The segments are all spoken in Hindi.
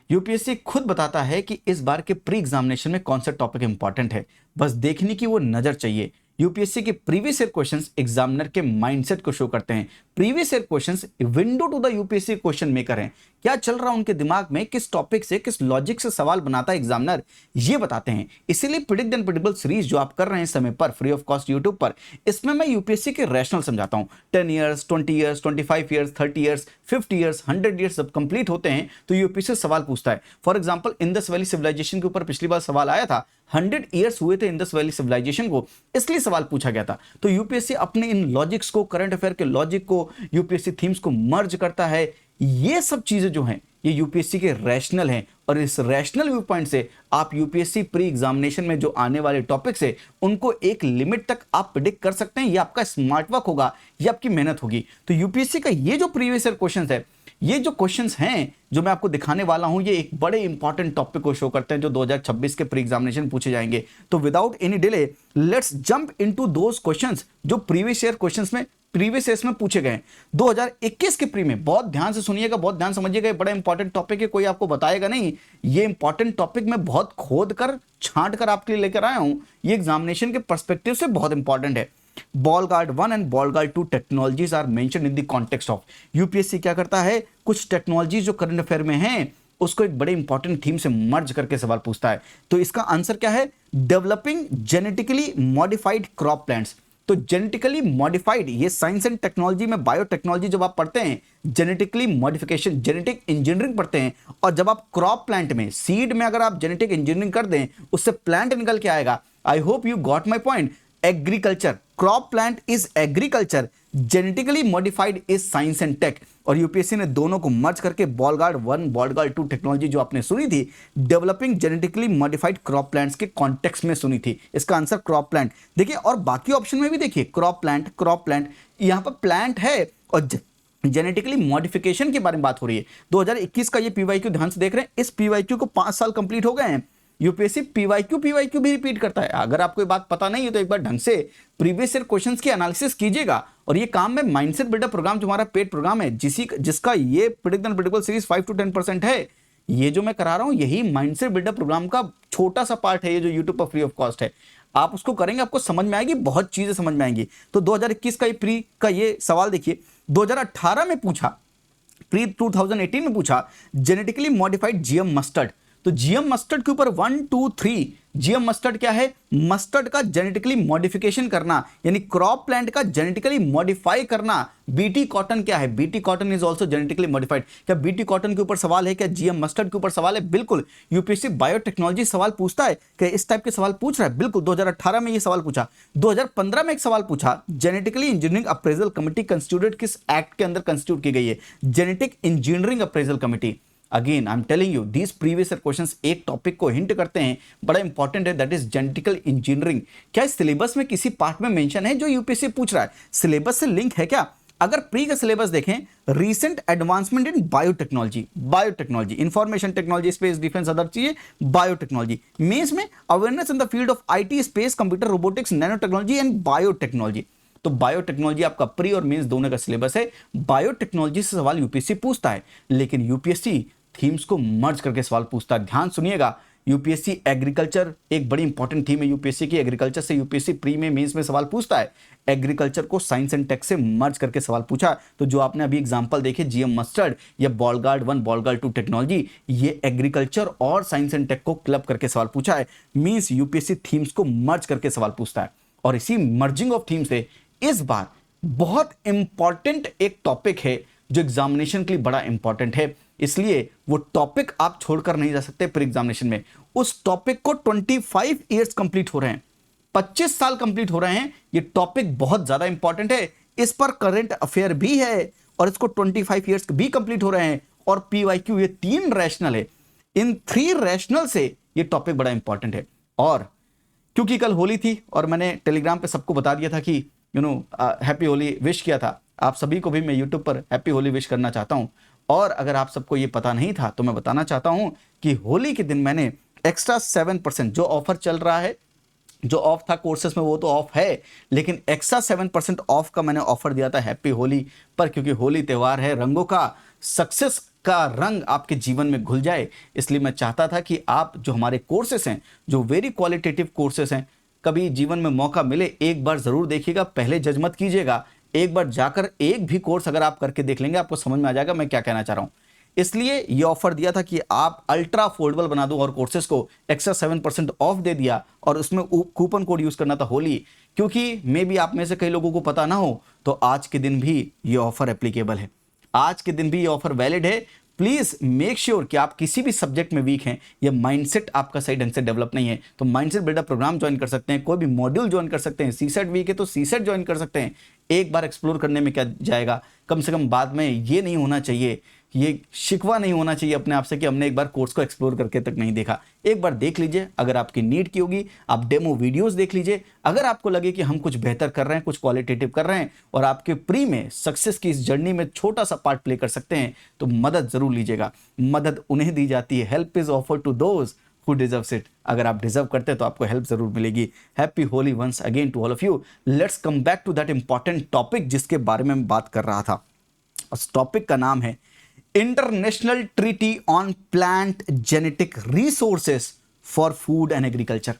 यूपीएससी खुद बताता है कि इस बार के प्री एग्जामिनेशन में कौन सा टॉपिक इंपॉर्टेंट है, बस देखने की वो नजर चाहिए। यूपीएससी के प्रीवियस ईयर क्वेश्चंस एग्जामिनर के माइंडसेट को शो करते हैं। Previous year questions window to the UPSC question maker हैं। क्या चल रहा है उनके दिमाग में, किस टॉपिक से, किस लॉजिक से सवाल बनाता है एग्जामिनर, ये बताते हैं। इसीलिए प्रिडिक्ट एंड प्रेडिक्टेबल सीरीज जो आप कर रहे हैं समय पर फ्री ऑफ कॉस्ट यूट्यूब पर, इसमें मैं यूपीएससी के रैशनल समझाता हूं। 10 years, 20 years, 25 years, 30 years, 50 years, 100 years जब कंप्लीट होते हैं तो यूपीएससी सवाल पूछता है। For example Indus valley civilization के ऊपर पिछली बार सवाल आया था। 100 ईयर्स हुए थे इंडस वैली सिविलाइजेशन को, इसलिए सवाल पूछा गया था। तो यूपीएससी अपने इन लॉजिक्स को, करंट अफेयर के लॉजिक को, यूपीएससी थीम्स को मर्ज करता है। ये सब चीजें जो हैं ये यूपीएससी के रैशनल हैं, और इस रैशनल व्यू पॉइंट से आप यूपीएससी प्री एग्जामिनेशन में जो आने वाले टॉपिक्स है उनको एक लिमिट तक आप प्रिडिक्ट कर सकते हैं। ये आपका स्मार्ट वर्क होगा, ये आपकी मेहनत होगी। तो यूपीएससी का ये जो प्रीवियस ईयर क्वेश्चंस है, ये जो क्वेश्चंस हैं जो मैं आपको दिखाने वाला हूं, ये एक बड़े इंपॉर्टेंट टॉपिक को शो करते हैं जो 2026 के प्री एग्जामिनेशन पूछे जाएंगे। तो without any delay let's jump into those questions जो प्रीवियस ईयर क्वेश्चंस में प्रीवियस ईयर्स में पूछे गए 2021 के प्री में। बहुत ध्यान से सुनिएगा, बहुत ध्यान समझिएगा, ये बड़ा इंपॉर्टेंट टॉपिक है, कोई आपको बताएगा नहीं। ये इंपॉर्टेंट टॉपिक मैं बहुत खोद कर, छांट कर आपके लिए लेकर आया हूं। ये एग्जामिनेशन के पर्सपेक्टिव से बहुत इंपॉर्टेंट है। Bollgard 1 and Bollgard 2 technologies are mentioned in the context of. UPSC क्या करता है, कुछ टेक्नोलॉजीज जो करंट अफेयर में हैं उसको एक बड़े इंपॉर्टेंट थीम से मर्ज करके सवाल पूछता है। तो इसका आंसर क्या है, developing genetically modified crop plants. तो जेनेटिकली मॉडिफाइड, ये साइंस एंड टेक्नोलॉजी में बायोटेक्नोलॉजी जब आप पढ़ते हैं, जेनेटिकली मॉडिफिकेशन, जेनेटिक इंजीनियरिंग पढ़ते हैं, और जब आप क्रॉप प्लांट में, सीड में अगर आप जेनेटिक इंजीनियरिंग कर दें उससे प्लांट निकल के आएगा। I hope you got my point. Agriculture, crop plant is agriculture, genetically modified is science and tech. और यूपीएससी ने दोनों को मर्ज करके बॉल गार्ड 1 बॉल गार्ड 2 टेक्नोलॉजी जो आपने सुनी थी, developing genetically modified crop plants के कॉन्टेक्स्ट में सुनी थी। इसका आंसर क्रॉप प्लांट। देखिए, और बाकी ऑप्शन में भी देखिए, क्रॉप प्लांट, यहां पर प्लांट है और जेनेटिकली मॉडिफिकेशन के बारे में बात हो रही है। 2021 का ये पीवाईक्यू ध्यान से देख रहे हैं, इस पीवाईक्यू को 5 साल कंप्लीट हो गए हैं। यूपीएससी पीवाईक्यू भी रिपीट करता है। अगर आपको ये बात पता नहीं है तो एक बार ढंग से प्रीवियस ईयर क्वेश्चंस की एनालिसिस कीजिएगा। और ये काम में माइंडसेट बिल्डर प्रोग्राम जो हमारा पेड प्रोग्राम है, जिसका ये predict and predictable series 5 to 10% है, ये जो मैं करा रहा हूं यही माइंडसेट बिल्डर प्रोग्राम का छोटा सा पार्ट है, ये जो यूट्यूब पर फ्री ऑफ कॉस्ट है। आप उसको करेंगे, आपको समझ में आएगी, बहुत चीजें समझ में आएंगी। तो 2021 का ये प्री का ये सवाल देखिए, 2018 में पूछा, प्री 2018 में पूछा, जेनेटिकली मॉडिफाइड जीएम मस्टर्ड। तो जीएम मस्टर्ड के ऊपर 1 2 3, जीएम मस्टर्ड क्या है, मस्टर्ड का जेनेटिकली मॉडिफिकेशन करना, यानी क्रॉप प्लांट का जेनेटिकली मॉडिफाई करना। बीटी कॉटन क्या है, BT cotton is also genetically modified. क्या बीटी कॉटन के ऊपर सवाल है, क्या जीएम मस्टर्ड के ऊपर सवाल है? बिल्कुल। यूपीएससी बायोटेक्नोलॉजी सवाल पूछता है, क्या इस टाइप के सवाल पूछ रहा है? बिल्कुल। 2018 में ये सवाल पूछा। 2015 में एक सवाल पूछा, genetically engineering appraisal committee constituted किस एक्ट के अंदर कंस्टिट्यूट की गई है? Genetic engineering appraisal committee. Again I am telling you, these previous year questions एक टॉपिक को हिंट करते हैं, बड़ा इंपॉर्टेंट है, दैट इज जेनेटिकल इंजीनियरिंग। क्या सिलेबस में किसी पार्ट में मेंशन है जो यूपीएससी पूछ रहा है? सिलेबस से लिंक है क्या? अगर प्री का सिलेबस देखें, recent advancement in biotechnology, information technology, space, defence, other चीजें, बायोटेक्नोलॉजी। मेंस में awareness in the field of IT, space, computer, robotics, nano technology and biotechnology. तो बायोटेक्नोलॉजी आपका प्री और मेंस दोनों का सिलेबस है। बायोटेक्नोलॉजी से सवाल यूपीएससी पूछता है, लेकिन यूपीएससी थीम्स को मर्ज करके सवाल पूछता है। ध्यान सुनिएगा, यूपीएससी एग्रीकल्चर एक बड़ी इंपॉर्टेंट थीम है यूपीएससी की। एग्रीकल्चर से यूपीएससी प्री में, मेंस में सवाल पूछता है। एग्रीकल्चर को साइंस एंड टेक से मर्ज करके सवाल पूछा। तो जो आपने अभी एग्जांपल देखे, जीएम मस्टर्ड या ball guard 1 Bollgard 2 technology, ये एग्रीकल्चर और साइंस एंड टेक को क्लब करके सवाल पूछा है। मींस यूपीएससी थीम्स को मर्ज करके सवाल पूछता है। और इसी मर्जिंग ऑफ थीम से इस बार बहुत इंपॉर्टेंट एक टॉपिक है जो एग्जामिनेशन के लिए बड़ा इंपॉर्टेंट है, इसलिए वो टॉपिक आप छोड़कर नहीं जा सकते प्री एग्जामिनेशन में। उस टॉपिक को 25 इयर्स कंप्लीट हो रहे हैं, 25 साल कंप्लीट हो रहे हैं। ये टॉपिक बहुत ज्यादा इंपॉर्टेंट है, इस पर करंट अफेयर भी है और इसको 25 इयर्स भी कंप्लीट हो रहे हैं। और पीवाईक्यू, ये 3 रैशनल है, इन 3 रैशनल से ये टॉपिक बड़ा इंपॉर्टेंट है। और क्योंकि कल होली थी और मैंने टेलीग्राम पे सबको बता दिया था कि हैप्पी होली विश किया था, आप सभी को भी मैं यूट्यूब पर हैप्पी होली विश करना चाहता हूं। और अगर आप सबको ये पता नहीं था तो मैं बताना चाहता हूं कि होली के दिन मैंने एक्स्ट्रा 7% जो ऑफर चल रहा है, जो ऑफ था कोर्सेस में वो तो ऑफ है, लेकिन एक्स्ट्रा 7% ऑफ का मैंने ऑफर दिया था हैप्पी होली पर, क्योंकि होली त्यौहार है रंगों का, सक्सेस का रंग आपके जीवन में घुल जाए। इसलिए मैं चाहता था कि आप जो हमारे कोर्सेस हैं, जो वेरी क्वालिटेटिव कोर्सेस हैं, कभी जीवन में मौका मिले एक बार ज़रूर देखिएगा, पहले जज मत कीजिएगा। एक बार जाकर एक भी कोर्स अगर आप करके देख लेंगे, आपको समझ में आ जाएगा मैं क्या कहना चाह रहा हूँ। इसलिए ये ऑफर दिया था कि आप अल्ट्रा फोल्डेबल बना दो और कोर्सेज को एक्स्ट्रा 7% ऑफ दे दिया, और उसमें कूपन कोड यूज़ करना था होली, क्योंकि मे बी आप में से कई लोगों को पता ना हो, तो आज के दिन भी ये ऑफर एप्लीकेबल है, आज के दिन भी ये ऑफर वैलिड है। प्लीज़ मेक श्योर कि आप किसी भी सब्जेक्ट में वीक हैं या माइंडसेट आपका सही ढंग से डेवलप नहीं है, तो माइंडसेट बिल्डअप प्रोग्राम ज्वाइन कर सकते हैं, कोई भी मॉड्यूल ज्वाइन कर सकते हैं। सीसेट वीक है तो सीसेट ज्वाइन कर सकते हैं। एक बार एक्सप्लोर करने में क्या जाएगा, कम से कम बाद में ये नहीं होना चाहिए, ये शिकवा नहीं होना चाहिए अपने आप से कि हमने एक बार कोर्स को एक्सप्लोर करके तक नहीं देखा। एक बार देख लीजिए, अगर आपकी नीड की होगी आप डेमो वीडियोस देख लीजिए। अगर आपको लगे कि हम कुछ बेहतर कर रहे हैं, कुछ क्वालिटेटिव कर रहे हैं और आपके प्री में सक्सेस की इस जर्नी में छोटा सा पार्ट प्ले कर सकते हैं, तो मदद जरूर लीजिएगा। मदद उन्हें दी जाती है, help is offer to those who deserves it. अगर आप डिजर्व करते हैं तो आपको हेल्प जरूर मिलेगी। Happy Holi once again to all of you. Let's come back to that important topic जिसके बारे में मैं बात कर रहा था। उस टॉपिक का नाम है international treaty on plant genetic resources for food and agriculture.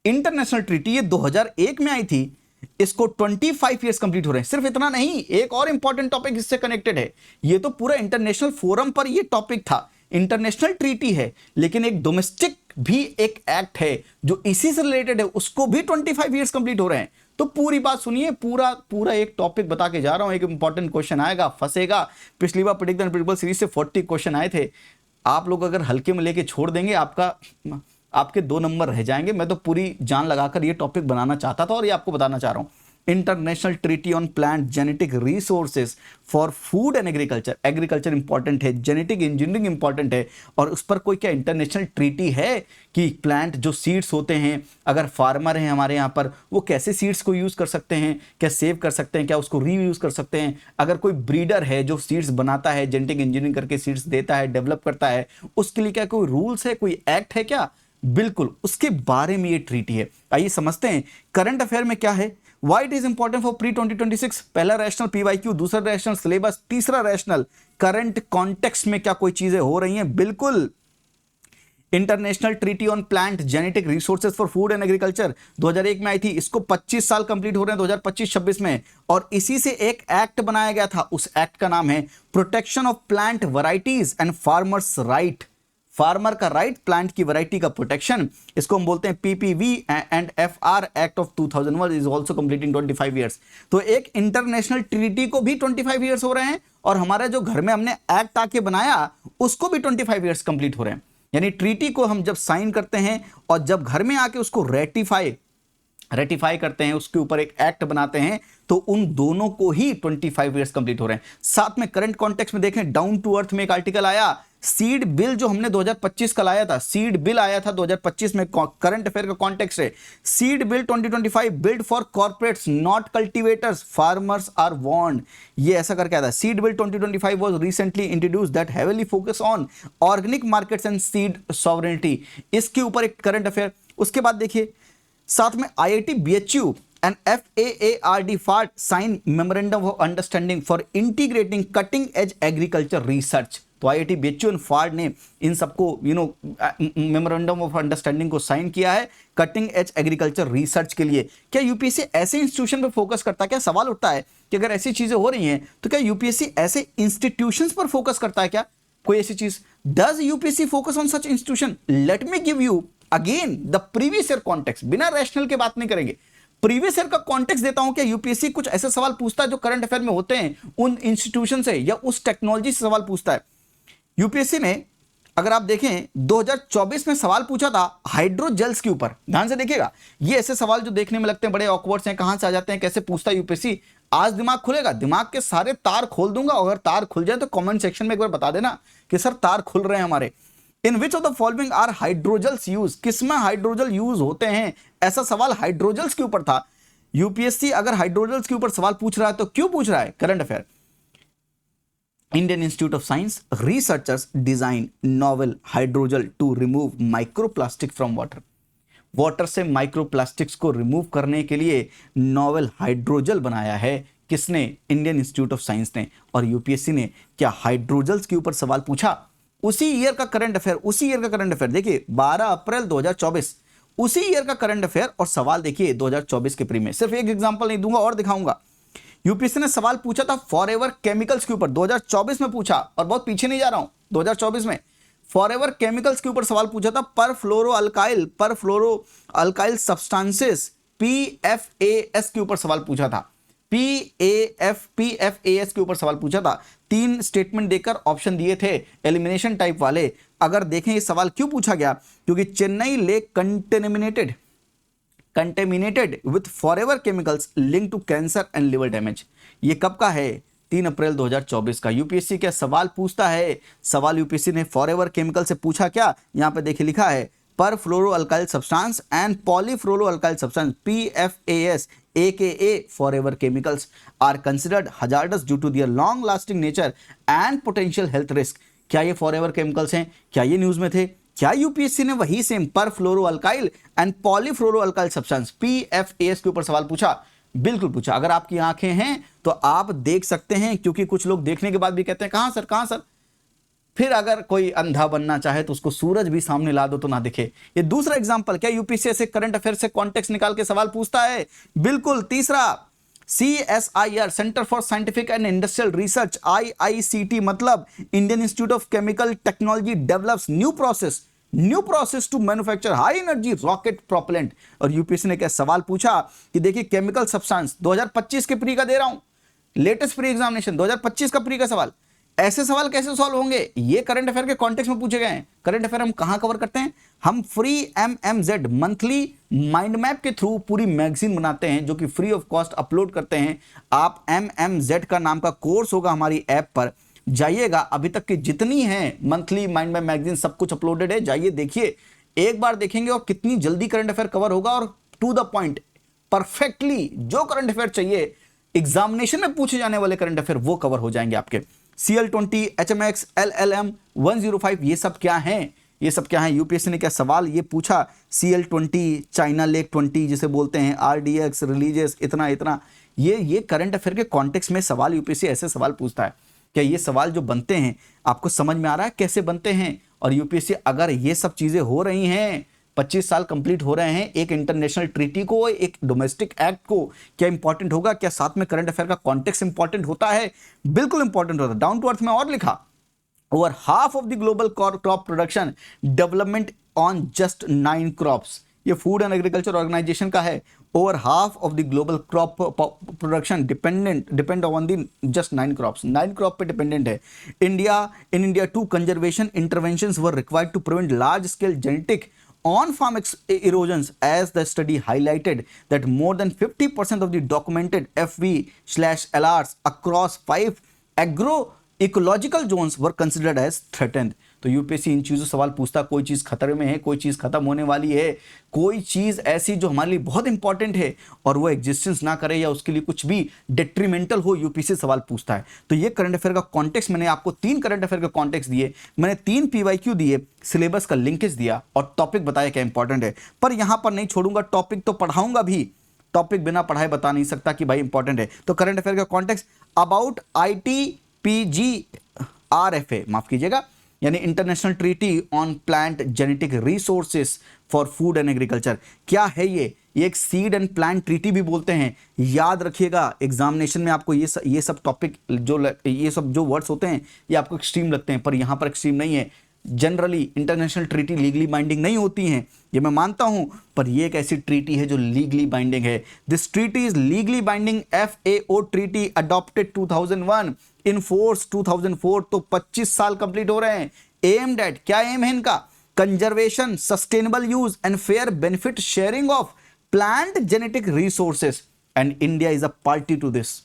International treaty ये 2001 में आई थी, इसको 25 ईयर्स कंप्लीट हो रहे हैं। सिर्फ इतना नहीं, एक और इंपॉर्टेंट टॉपिक इससे कनेक्टेड है। ये तो पूरा इंटरनेशनल फोरम पर ये टॉपिक था, इंटरनेशनल ट्रीटी है, लेकिन एक डोमेस्टिक भी एक एक्ट है जो इसी से रिलेटेड है, उसको भी 25 ईयर्स कंप्लीट हो रहे हैं। तो पूरी बात सुनिए, पूरा एक टॉपिक बता के जा रहा हूं। एक इंपॉर्टेंट क्वेश्चन आएगा, फंसेगा। पिछली बार प्रेडिक्ट एंड प्रेडिक्टेबल सीरीज से 40 क्वेश्चन आए थे। आप लोग अगर हल्के में लेके छोड़ देंगे, आपके 2 नंबर रह जाएंगे। मैं तो पूरी जान लगाकर ये टॉपिक बनाना चाहता था और ये आपको बताना चाह रहा हूं। International treaty on plant genetic resources for food and agriculture. Agriculture important है, जेनेटिक इंजीनियरिंग इंपॉर्टेंट है, और उस पर कोई क्या इंटरनेशनल ट्रीटी है कि प्लांट जो सीड्स होते हैं, अगर फार्मर हैं हमारे यहाँ पर, वो कैसे सीड्स को यूज़ कर सकते हैं, क्या सेव कर सकते हैं, क्या उसको रीयूज़ कर सकते हैं। अगर कोई ब्रीडर है जो सीड्स बनाता है, जेनेटिक इंजीनियरिंग करके सीड्स देता है, डेवलप करता है, उसके लिए क्या कोई रूल्स है, कोई एक्ट है क्या? बिल्कुल, उसके बारे में ये ट्रीटी है। आइए समझते हैं करंट अफेयर में क्या है। Why it is important for pre 2026? पहला रैशनल PYQ, दूसरा रैशनल सिलेबस, तीसरा रैशनल करंट कॉन्टेक्स्ट में क्या कोई चीजें हो रही हैं। बिल्कुल, international treaty on plant genetic resources for food and agriculture 2001 में आई थी। इसको 25 साल कंप्लीट हो रहे हैं 2025-26 में, और इसी से एक एक्ट बनाया गया था। उस एक्ट का नाम है protection of plant varieties and farmers right. Farmer का राइट, प्लांट की वैरायटी का प्रोटेक्शन, इसको हम बोलते हैं PPV and FR act of 2001 is also completing 25 years. तो एक इंटरनेशनल ट्रीटी को भी 25 इयर्स हो रहे हैं, और हमारा जो घर में हमने एक्ट आके बनाया उसको भी 25 इयर्स कंप्लीट हो रहे हैं। यानी ट्रीटी को हम जब साइन करते हैं और जब घर में आके उसको रेटिफाई करते हैं, उसके ऊपर एक एक्ट बनाते हैं, तो उन दोनों को ही 25 इयर्स कंप्लीट हो रहे हैं। साथ में करंट कॉन्टेक्स्ट में देखें, डाउन टू अर्थ में एक आर्टिकल आया, सीड बिल जो हमने 2025 का लाया था, सीड बिल आया था 2025 में, करंट अफेयर का कॉन्टेक्स्ट है। Seed bill 2025 built for corporates not cultivators, farmers are warned. ये ऐसा करके आता है। Seed bill 2025 was recently introduced that heavily focus on organic markets and seed sovereignty. इसके ऊपर एक करंट अफेयर। उसके बाद देखिए साथ में IIT BHU and FAARD FARD sign memorandum of understanding for integrating cutting edge agriculture research। तो IIT BHU and FARD ने इन सबको मेमोरेंडम ऑफ अंडरस्टैंडिंग को साइन किया है कटिंग एज एग्रीकल्चर रिसर्च के लिए। क्या यूपीएससी ऐसे इंस्टीट्यूशन पर फोकस करता है? क्या सवाल उठता है कि अगर ऐसी चीजें हो रही हैं तो क्या यूपीएससी ऐसे इंस्टीट्यूशंस पर फोकस करता है? क्या कोई ऐसी चीज? Does UPSC focus on such institution? Let me give you again the previous year context. बिना रैशनल के बात नहीं करेंगे, प्रीवियस ईयर का कॉन्टेक्स्ट देता हूं। क्या यूपीएससी कुछ ऐसे सवाल पूछता है जो करंट अफेयर में होते हैं उन इंस्टीट्यूशन से या उस टेक्नोलॉजी से सवाल पूछता है? यूपीएससी ने अगर आप देखें 2024 में सवाल पूछा था हाइड्रोजेल्स के ऊपर। ध्यान से देखिएगा, ये ऐसे सवाल जो देखने में लगते हैं बड़े ऑकवर्ड्स हैं, कहां से आ जाते हैं, कैसे पूछता है यूपीएससी। आज दिमाग खुलेगा, दिमाग के सारे तार खोल दूंगा। अगर तार खुल जाए तो कमेंट सेक्शन में एक बार बता देना कि सर तार खुल रहे हैं हमारे। In which of the following are hydrogels use? किसमें हाइड्रोजल यूज होते हैं? ऐसा सवाल हाइड्रोजल्स के ऊपर था। यूपीएससी अगर हाइड्रोजल्स के ऊपर सवाल पूछ रहा है तो क्यों पूछ रहा है? Current affair. Indian Institute of Science researchers design novel hydrogel to remove microplastic from water। Water से माइक्रोप्लास्टिक्स को रिमूव करने के लिए नॉवेल हाइड्रोजल बनाया है। किसने? इंडियन इंस्टीट्यूट ऑफ साइंस ने। और यूपीएससी ने क्या हाइड्रोजल्स के ऊपर सवाल पूछा? उसी ईयर का करंट अफेयर, देखिए 12 अप्रैल 2024, उसी ईयर का करंट अफेयर, और सवाल देखिए 2024 के प्री में। सिर्फ एक एग्जांपल नहीं दूंगा और दिखाऊंगा। यूपीएससी ने सवाल पूछा था फॉरएवर केमिकल्स के ऊपर, 2024 में पूछा, और बहुत पीछे नहीं जा रहा हूं, 2024 में फॉरएवर केमिकल्स के ऊपर सवाल पूछा था। पर फ्लोरो अल्काइल सब्सटेंसेस, PFAS के ऊपर सवाल पूछा था। PFAS के ऊपर सवाल पूछा था। 3 स्टेटमेंट देकर ऑप्शन दिए थे एलिमिनेशन टाइप वाले। अगर देखें ये सवाल क्यों पूछा गया, क्योंकि Chennai lake contaminated with forever chemicals link to cancer and liver damage. ये कब का है? 3 अप्रैल 2024 का। यूपीएससी क्या सवाल पूछता है? सवाल यूपीएससी ने फॉरएवर केमिकल से पूछा क्या? यहां पे देखिए लिखा है perfluoroalkyl substance and polyfluoroalkyl substance, PFAS aka forever chemicals are considered hazardous due to their long lasting nature and potential health risk। क्या ये फॉरएवर केमिकल्स हैं? क्या ये न्यूज में थे? क्या यूपीएससी ने वही same perfluoroalkyl and polyfluoroalkyl substance, PFAS के ऊपर सवाल पूछा? बिल्कुल पूछा। अगर आपकी आंखें हैं तो आप देख सकते हैं, क्योंकि कुछ लोग देखने के बाद भी कहते हैं कहां सर। फिर अगर कोई अंधा बनना चाहे तो उसको सूरज भी सामने ला दो तो ना दिखे। ये दूसरा एग्जांपल। क्या यूपीएससी से करंट अफेयर से कॉन्टेक्स्ट निकाल के सवाल पूछता है? बिल्कुल। तीसरा, CSIR centre for scientific and industrial research, IICT मतलब Indian institute of chemical technology develops new process to manufacture high energy rocket propellant. और यूपीएससी ने क्या सवाल पूछा कि देखिए केमिकल सब्सटेंस, 2025 के प्री का दे रहा हूं, लेटेस्ट प्री एग्जामिनेशन 2025 का प्री का सवाल। ऐसे सवाल कैसे सॉल्व होंगे? ये करंट अफेयर के कॉन्टेक्स्ट में पूछे गए हैं। करंट अफेयर हम कहां कवर करते हैं? हम free MMZ monthly mind map के थ्रू पूरी मैगजीन बनाते हैं, जो कि फ्री ऑफ कॉस्ट अपलोड करते हैं। आप MMZ का नाम का कोर्स होगा हमारी ऐप पर, जाइएगा। अभी तक की जितनी है मंथली माइंड मैप मैगजीन सब कुछ अपलोडेड है, जाइए देखिए। एक बार देखेंगे और कितनी जल्दी करंट अफेयर कवर होगा, और टू द पॉइंट परफेक्टली जो करंट अफेयर चाहिए, एग्जामिनेशन में पूछे जाने वाले करंट अफेयर वो कवर हो जाएंगे आपके। CL20, HMX, LLM 105 ये सब क्या हैं? यूपीएससी ने क्या सवाल ये पूछा? CL20 चाइना लेक 20 जिसे बोलते हैं, RDX रिलीजियस इतना ये करंट अफेयर के कॉन्टेक्स्ट में सवाल यूपीएससी ऐसे सवाल पूछता है। क्या ये सवाल जो बनते हैं आपको समझ में आ रहा है कैसे बनते हैं? और यूपीएससी अगर ये सब चीजें हो रही हैं, 25 साल कंप्लीट हो रहे हैं, एक इंटरनेशनल ट्रीटी को, एक डोमेस्टिक एक्ट को, क्या इंपॉर्टेंट होगा? क्या साथ में करंट अफेयर का कॉन्टेक्स्ट इंपॉर्टेंट होता है? बिल्कुल इंपॉर्टेंट होता है। डाउन टू अर्थ में और लिखा, over half of the global crop production development on just 9 crops. ये फूड एंड एग्रीकल्चर ऑर्गेनाइजेशन का है। Over half of the global crop production depend on the just 9 crops, 9 crop पे डिपेंडेंट है। In India 2 conservation interventions were required to prevent large scale genetic on-farm erosions, as the study highlighted that more than 50% of the documented FV/LRs across 5 agroecological zones were considered as threatened। तो यूपीएससी इन चीज़ों सवाल पूछता, कोई चीज़ खतरे में है, कोई चीज़ खत्म होने वाली है, कोई चीज़ ऐसी जो हमारे लिए बहुत इंपॉर्टेंट है और वो एग्जिस्टेंस ना करे या उसके लिए कुछ भी डिट्रीमेंटल हो, यूपीएससी सवाल पूछता है। तो ये करंट अफेयर का कॉन्टेक्स्ट, मैंने आपको 3 करंट अफेयर का कॉन्टेक्स्ट दिए, मैंने 3 PYQ दिए, सिलेबस का लिंकेज दिया और टॉपिक बताया क्या इंपॉर्टेंट है। पर यहां पर नहीं छोड़ूंगा, टॉपिक तो पढ़ाऊंगा भी, टॉपिक बिना पढ़ाए बता नहीं सकता कि भाई इंपॉर्टेंट है। तो करंट अफेयर का कॉन्टेक्स्ट अबाउट ITPGRFA, माफ कीजिएगा, यानी international treaty on plant genetic resources for food and agriculture. क्या है ये एक सीड एंड प्लांट ट्रीटी भी बोलते हैं। याद रखिएगा एग्जामिनेशन में आपको ये सब टॉपिक ये सब जो वर्ड्स होते हैं ये आपको एक्सट्रीम लगते हैं, पर यहां पर एक्सट्रीम नहीं है। Generally international treaty legally binding नहीं होती हैं, ये मैं मानता हूं, पर ये एक ऐसी ट्रीटी है जो लीगली बाइंडिंग है। This treaty is legally binding FAO treaty adopted 2001 in force 2004। तो 25 साल कंप्लीट हो रहे हैं। एम्ड एट, क्या एम है इनका? Conservation, sustainable use and fair benefit sharing of plant genetic resources, and India is a party to this.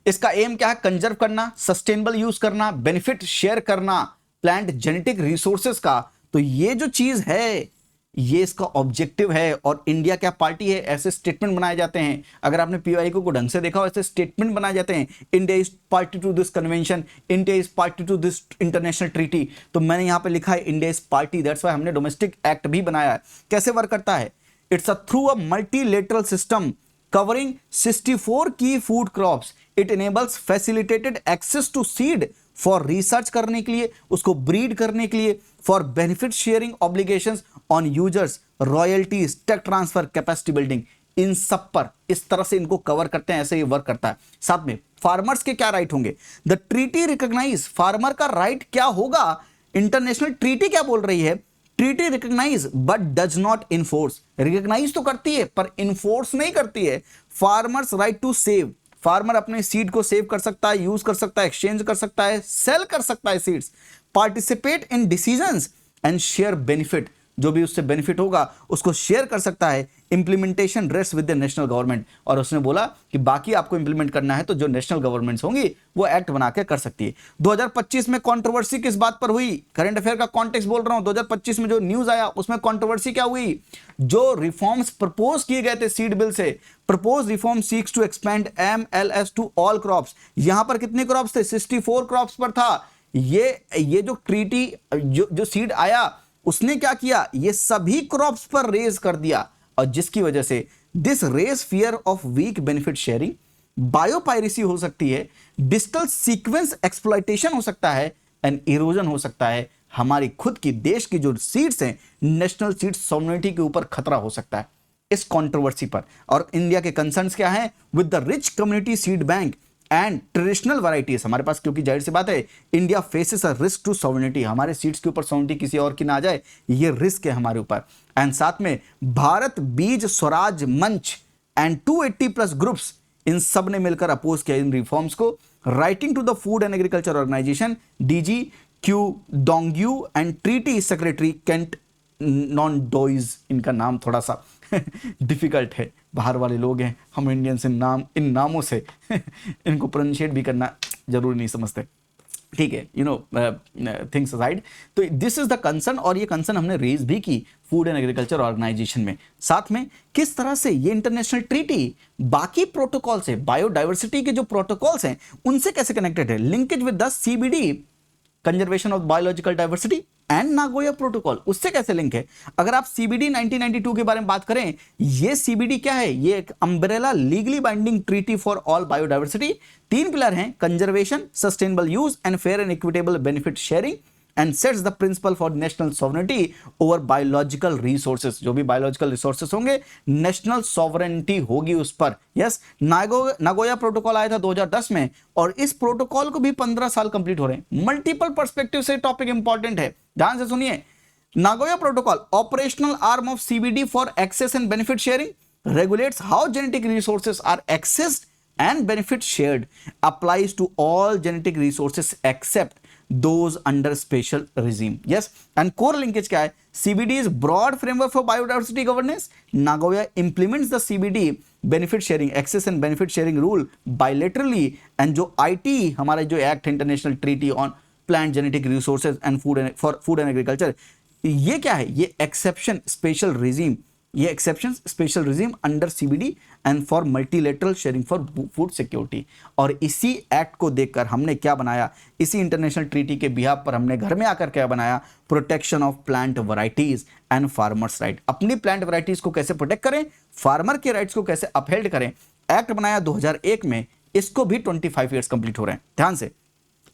इसका एम क्या है? कंजर्व करना, सस्टेनेबल यूज करना, बेनिफिट शेयर करना प्लांट जेनेटिक रिसोर्सेस का। तो ये जो चीज है ये इसका ऑब्जेक्टिव है, और इंडिया क्या पार्टी है, ऐसे स्टेटमेंट बनाए जाते हैं। अगर आपने PYQ को ढंग से देखा हो, ऐसे स्टेटमेंट बनाए जाते हैं, India is party to this convention, India is party to this international treaty. तो मैंने यहां पे लिखा है India is party, that's why हमने डोमेस्टिक एक्ट भी बनाया है। कैसे वर्क करता है? It's a through a multilateral system covering 64 key food crops. It enables facilitated access to seed for research करने के लिए, उसको ब्रीड करने के लिए, for benefit sharing obligations on users, royalties, tech transfer, capacity building. इन सब पर इस तरह से इनको कवर करते हैं, ऐसे ये वर्क करता है। साथ में फार्मर्स के क्या राइट होंगे? द ट्रीटी रिकॉग्नाइज, फार्मर का राइट क्या होगा? इंटरनेशनल ट्रीटी क्या बोल रही है? Treaty recognize but does not enforce, recognize तो करती है पर इन्फोर्स नहीं करती है। Farmers right to save, farmer अपने सीड को सेव कर सकता है, यूज कर सकता है, एक्सचेंज कर सकता है, सेल कर सकता है seeds, participate in decisions and share benefit, जो भी उससे बेनिफिट होगा उसको शेयर कर सकता है। Implementation rest with the national government, और उसने बोला कि बाकी आपको इंप्लीमेंट करना है तो जो नेशनल गवर्नमेंट्स होंगी वो एक्ट बना के कर सकती है। 2025 में कंट्रोवर्सी किस बात पर हुई? करंट अफेयर का कॉन्टेक्स्ट बोल रहा हूं। 2025 में जो न्यूज आया उसमें कंट्रोवर्सी क्या हुई? जो रिफॉर्म्स प्रपोज किए गए थे सीड बिल से, propose reform seeks to expand MLS to all crops. यहां पर कितने क्रॉप्स थे? 64 क्रॉप्स पर था। ये जो ट्रीटी जो सीड आया उसने क्या किया? ये सभी क्रॉप्स पर रेज कर दिया, और जिसकी वजह से this raise fear of weak benefit sharing, biopiracy हो सकती है, डिजिटल सीक्वेंस एक्सप्लॉयटेशन हो सकता है, एंड इरोजन हो सकता है। हमारी खुद की देश की जो सीड्स हैं, नेशनल सीड सॉवरेनिटी के ऊपर खतरा हो सकता है इस कंट्रोवर्सी पर। और इंडिया के कंसर्न्स क्या हैं? With the rich community seed bank and traditional varieties हमारे पास, क्योंकि जाहिर सी बात है India faces a risk to sovereignty, हमारे सीड्स के ऊपर सॉवरेनिटी किसी और की ना आ जाए, ये रिस्क है हमारे ऊपर। एंड साथ में भारत बीज स्वराज मंच एंड 280 प्लस ग्रुप्स, इन सब ने मिलकर अपोज किया इन रिफॉर्म्स को। Writing to the food and agriculture organization DG Qu Dongyu and treaty secretary Kent Nnadozie, इनका नाम थोड़ा सा डिफिकल्ट है, बाहर वाले लोग हैं, हम इंडियंस इन नामों से इनको प्रोनाउंशिएट भी करना जरूरी नहीं समझते, ठीक है, थिंग्स असाइड। तो दिस इज द कंसर्न, और ये कंसर्न हमने रेज भी की फूड एंड एग्रीकल्चर ऑर्गेनाइजेशन में। साथ में किस तरह से ये इंटरनेशनल ट्रीटी बाकी प्रोटोकॉल से, बायोडाइवर्सिटी के जो प्रोटोकॉल्स हैं उनसे कैसे कनेक्टेड है? Linkage with the CBD conservation of biological diversity and Nagoya protocol, उससे कैसे लिंक है? अगर आप CBD 1992 के बारे में बात करें, ये CBD क्या है? ये एक umbrella legally binding treaty for all biodiversity. 3 pillar हैं: conservation, sustainable use and fair and equitable benefit sharing, and sets the principle for national sovereignty over biological resources. जो भी बायोलॉजिकल रिसोर्सेज होंगे, नेशनल सॉवरेनिटी होगी उस पर। यस, नागोया प्रोटोकॉल आया था 2010 में, और इस प्रोटोकॉल को भी 15 साल कंप्लीट हो रहे हैं। मल्टीपल पर्सपेक्टिव से टॉपिक इंपॉर्टेंट है, ध्यान से सुनिए। Nagoya protocol, operational arm of CBD for access and benefit sharing, regulates how genetic resources are accessed and benefit shared, applies to all genetic resources except those under special regime. Yes, and core linkage क्या है? CBD is broad framework for biodiversity governance. Nagoya implements the CBD benefit sharing, access and benefit sharing rule bilaterally, and जो IT हमारा जो act international treaty on plant genetic resources and food and agriculture, ये क्या है? ये एक्सेप्शन स्पेशल रिजीम, ये exception special regime under CBD and for multilateral sharing for food security. और इसी एक्ट को देखकर हमने क्या बनाया? इसी इंटरनेशनल ट्रीटी के बिहाफ पर हमने घर में आकर क्या बनाया? Protection of plant varieties and farmers right. अपनी प्लांट वैरायटीज को कैसे प्रोटेक्ट करें, फार्मर के राइट्स को कैसे अपहेल्ड करें, एक्ट बनाया 2001 में। इसको भी 25 ईयर्स कंप्लीट हो रहे हैं। ध्यान से,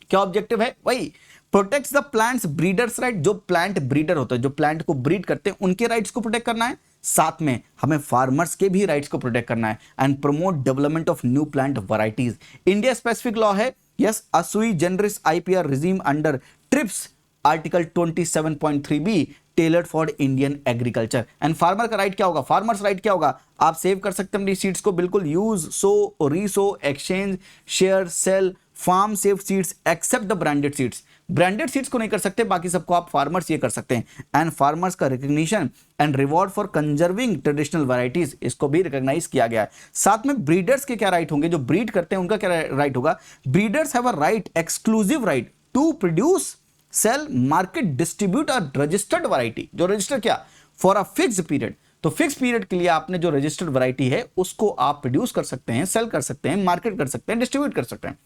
क्या ऑब्जेक्टिव है? वही protects the plants breeders right, जो प्लांट ब्रीडर होता है, जो प्लांट को ब्रीड करते हैं, उनके राइट्स को प्रोटेक्ट करना है। साथ में हमें फार्मर्स के भी राइट्स को प्रोटेक्ट करना है, and promote development of new plant varieties. India specific law है, yes, a sui generis IPR regime under TRIPS article 27.3B tailored for Indian agriculture. And farmer का राइट क्या होगा? फार्मर्स राइट क्या होगा? आप सेव कर सकते हैं अपनी सीड्स को, बिल्कुल, use, sow, resow, exchange, share, sell, farm save seeds except the branded seeds. Branded seeds को नहीं कर सकते, बाकी सबको आप फार्मर्स ये कर सकते हैं। एंड फार्मर्स का recognition and reward for conserving traditional varieties, इसको भी रिकॉग्नाइज किया गया है। साथ में ब्रीडर्स के क्या राइट होंगे? जो ब्रीड करते हैं उनका क्या राइट होगा? Breeders have a right, exclusive right to produce, sell, market, distribute a registered variety. जो रजिस्टर क्या? For a fixed period. तो फिक्स पीरियड के लिए आपने जो रजिस्टर्ड वैरायटी है उसको आप प्रोड्यूस कर सकते हैं, सेल कर सकते हैं, मार्केट कर सकते हैं, डिस्ट्रीब्यूट कर सकते हैं।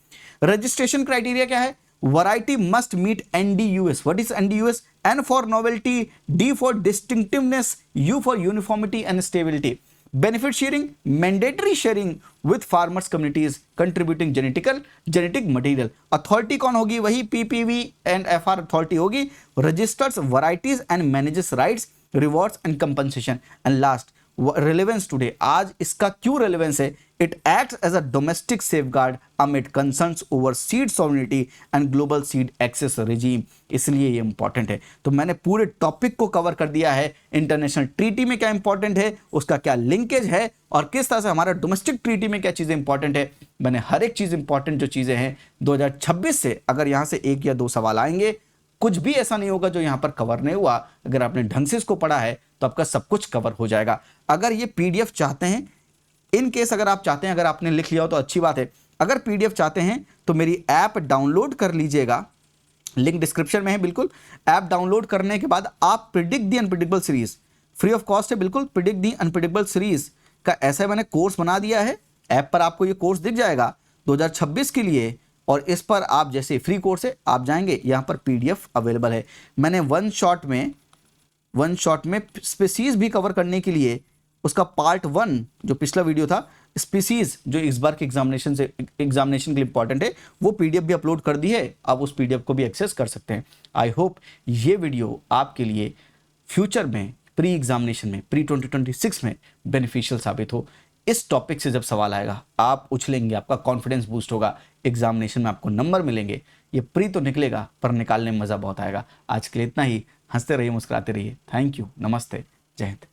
रजिस्ट्रेशन क्राइटेरिया क्या है? Variety must meet NDUS. What is NDUS? N for novelty, D for distinctiveness, U for uniformity and stability. Benefit sharing, mandatory sharing with farmers communities contributing genetic material. Authority कौन होगी? वही पीपीवी एंड एफआर अथॉरिटी होगी। Registers varieties and manages rights, rewards and compensation. And last, relevance today, आज इसका क्यों रेलेवेंस है? It acts as a domestic safeguard amid concerns over seed sovereignty and global seed access regime, इसलिए ये इंपॉर्टेंट है। तो मैंने पूरे टॉपिक को कवर कर दिया है। इंटरनेशनल ट्रीटी में क्या इंपॉर्टेंट है, उसका क्या लिंकेज है, और किस तरह से हमारा डोमेस्टिक ट्रीटी में क्या चीजें इंपॉर्टेंट है। मैंने हर एक चीज इंपॉर्टेंट जो चीजें हैं 2026 से, अगर यहां से 1 या 2 सवाल आएंगे, कुछ भी ऐसा नहीं होगा जो यहां पर कवर नहीं हुआ। अगर आपने ढंग से इसको पढ़ा है तो आपका सब कुछ कवर हो जाएगा। अगर ये पीडीएफ चाहते हैं, इन केस अगर आप चाहते हैं, अगर आपने लिख लिया हो तो अच्छी बात है। अगर पीडीएफ चाहते हैं तो मेरी ऐप डाउनलोड कर लीजिएगा, लिंक डिस्क्रिप्शन में है बिल्कुल। ऐप डाउनलोड करने के बाद आप predict the unpredictable series, free of cost है बिल्कुल। प्रिडिक्ट दी अनप्रिडिक्टेबल सीरीज का ऐसा मैंने कोर्स बना दिया है। ऐप पर आपको ये कोर्स दिख जाएगा 2026 के लिए, और इस पर आप जैसे फ्री कोर्स है, आप जाएंगे यहाँ पर पीडीएफ अवेलेबल है। मैंने वन शॉट में स्पीसीज भी कवर करने के लिए उसका पार्ट 1 जो पिछला वीडियो था, स्पीसीज जो इस बार के एग्जामिनेशन के लिए इंपॉर्टेंट है, वो पीडीएफ भी अपलोड कर दी है। आप उस पीडीएफ को भी एक्सेस कर सकते हैं। आई होप ये वीडियो आपके लिए फ्यूचर में प्री एग्जामिनेशन में, प्री 2026 में बेनिफिशियल साबित हो। इस टॉपिक से जब सवाल आएगा आप उछलेंगे, आपका कॉन्फिडेंस बूस्ट होगा, एग्जामिनेशन में आपको नंबर मिलेंगे। ये प्री तो निकलेगा पर निकालने में मजा बहुत आएगा। आज के लिए इतना ही। हंसते रहिए, मुस्कुराते रहिए। थैंक यू, नमस्ते, जय हिंद।